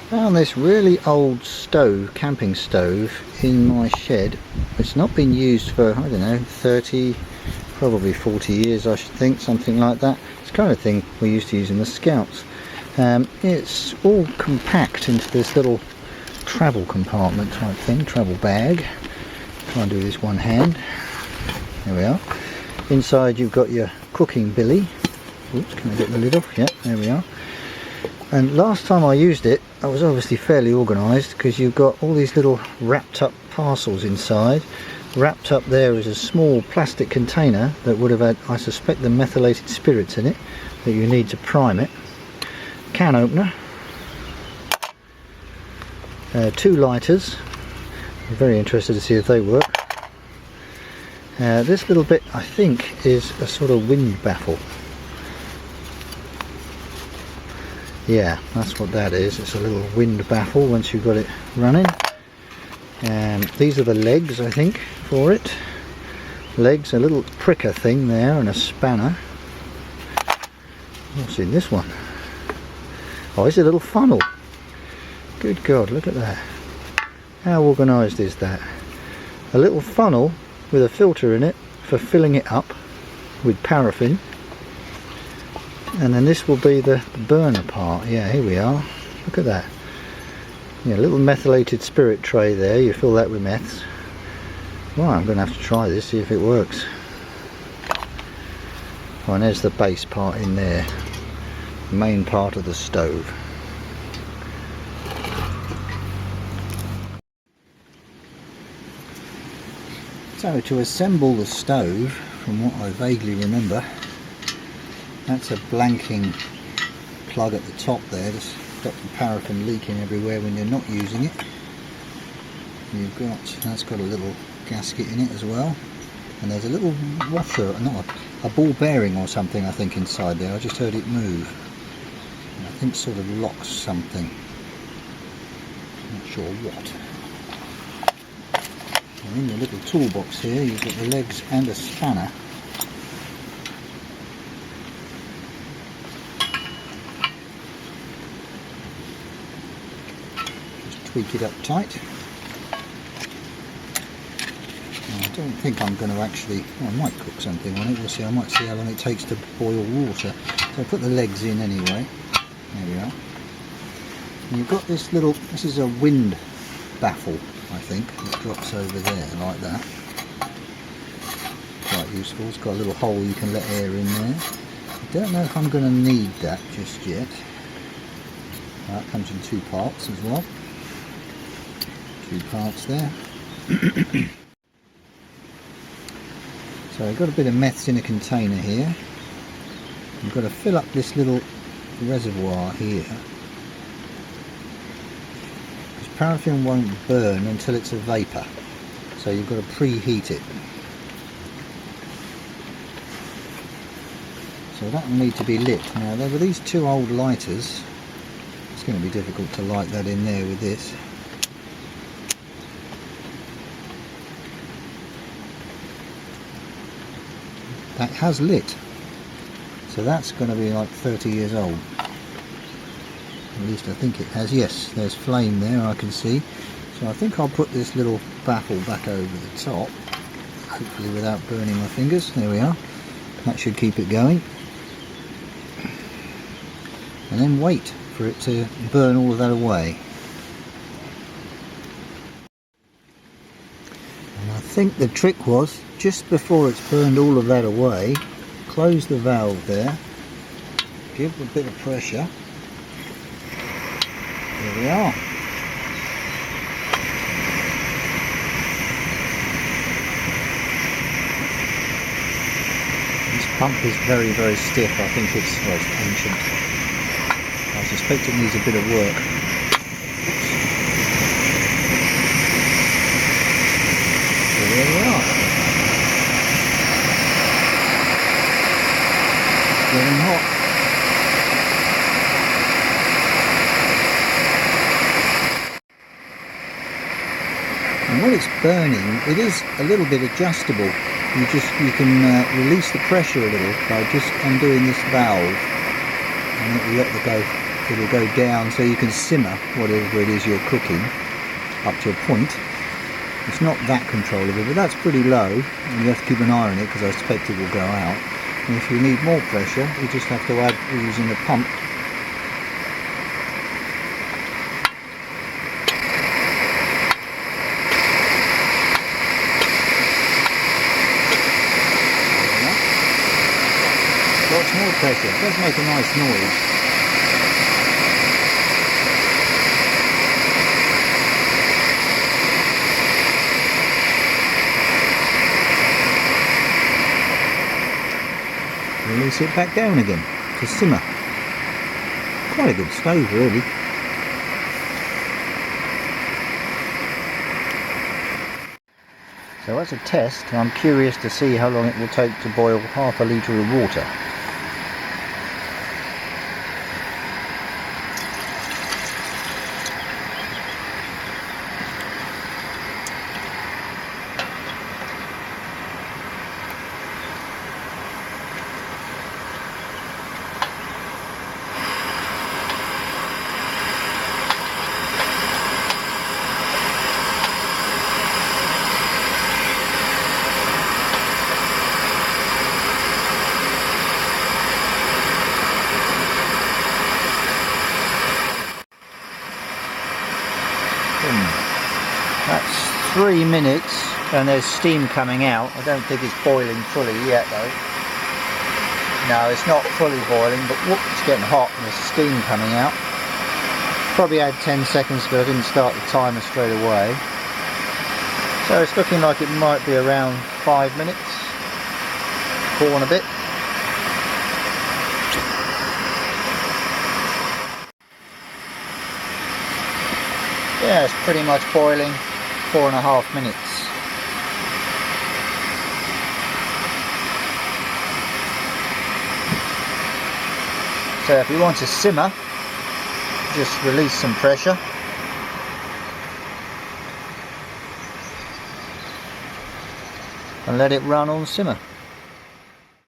Found this really old stove, camping stove, in my shed. It's not been used for, I don't know, 30, probably 40 years I should think, something like that. It's the kind of thing we used to use in the Scouts. It's all compact into this little travel compartment type thing, travel bag. Try and do this one hand. There we are. Inside you've got your cooking billy. Oops, can I get the lid off? Yeah, there we are. And last time I used it, I was obviously fairly organised, because you've got all these little wrapped up parcels inside. Wrapped up there is a small plastic container that would have had, I suspect, the methylated spirits in it that you need to prime it. Can opener. 2 lighters. I'm very interested to see if they work. This little bit, I think, is a sort of wind baffle. Yeah, that's what that is. It's a little wind baffle once you've got it running. These are the legs, I think, for it. Legs, a little pricker thing there, and a spanner. What's in this one? Oh, it's a little funnel. Good God, look at that. How organised is that? A little funnel with a filter in it for filling it up with paraffin. And then this will be the burner part. Yeah, here we are. Look at that. Yeah, a little methylated spirit tray there. You fill that with meths. Well, I'm going to have to try this, see if it works. Oh, and there's the base part in there. The main part of the stove. So to assemble the stove, from what I vaguely remember, that's a blanking plug at the top there. Just got the paraffin leaking everywhere when you're not using it. You've got, that's got a little gasket in it as well, and there's a little washer, not a ball bearing or something, I think, inside there. I just heard it move. And I think sort of locks something. Not sure what. And in the little toolbox here, you've got the legs and a spanner. Just tweak it up tight. I don't think I'm going to actually, well, I might cook something on it. We'll see. I might see how long it takes to boil water. So I put the legs in anyway. There we are. And you've got this little, this is a wind baffle, I think. It drops over there like that. Quite useful. It's got a little hole you can let air in there. I don't know if I'm going to need that just yet. That comes in 2 parts as well. 2 parts there. So I've got a bit of meths in a container here. I've got to fill up this little reservoir here. Because paraffin won't burn until it's a vapour. So you've got to preheat it. So that will need to be lit. Now there were these 2 old lighters. It's going to be difficult to light that in there with this. That has lit, so that's going to be like 30 years old. At least I think it has. Yes, there's flame there, I can see. So I think I'll put this little baffle back over the top, hopefully without burning my fingers. There we are. That should keep it going. And then wait for it to burn all of that away. And I think the trick was, just before it's burned all of that away, close the valve there, give a bit of pressure. There we are. This pump is very, very stiff. I think it's, well, it's ancient. I suspect it needs a bit of work. So there we are. Getting hot. And when it's burning, it is a little bit adjustable. You can release the pressure a little by just undoing this valve, and it will let the it'll go down so you can simmer whatever it is you're cooking up to a point. It's not that controllable, but that's pretty low, and you have to keep an eye on it because I suspect it will go out. And if you need more pressure, you just have to add, using the pump, lots more pressure. It does make a nice noise. Release it back down again to simmer. Quite a good stove, really. So as a test, I'm curious to see how long it will take to boil half a litre of water. That's 3 minutes and there's steam coming out. I don't think it's boiling fully yet though. No, it's not fully boiling, but whoop, it's getting hot and there's steam coming out. Probably had 10 seconds but I didn't start the timer straight away. So it's looking like it might be around 5 minutes. 4 and a bit. Yeah, it's pretty much boiling. 4.5 minutes. So if you want to simmer, just release some pressure. And let it run on simmer.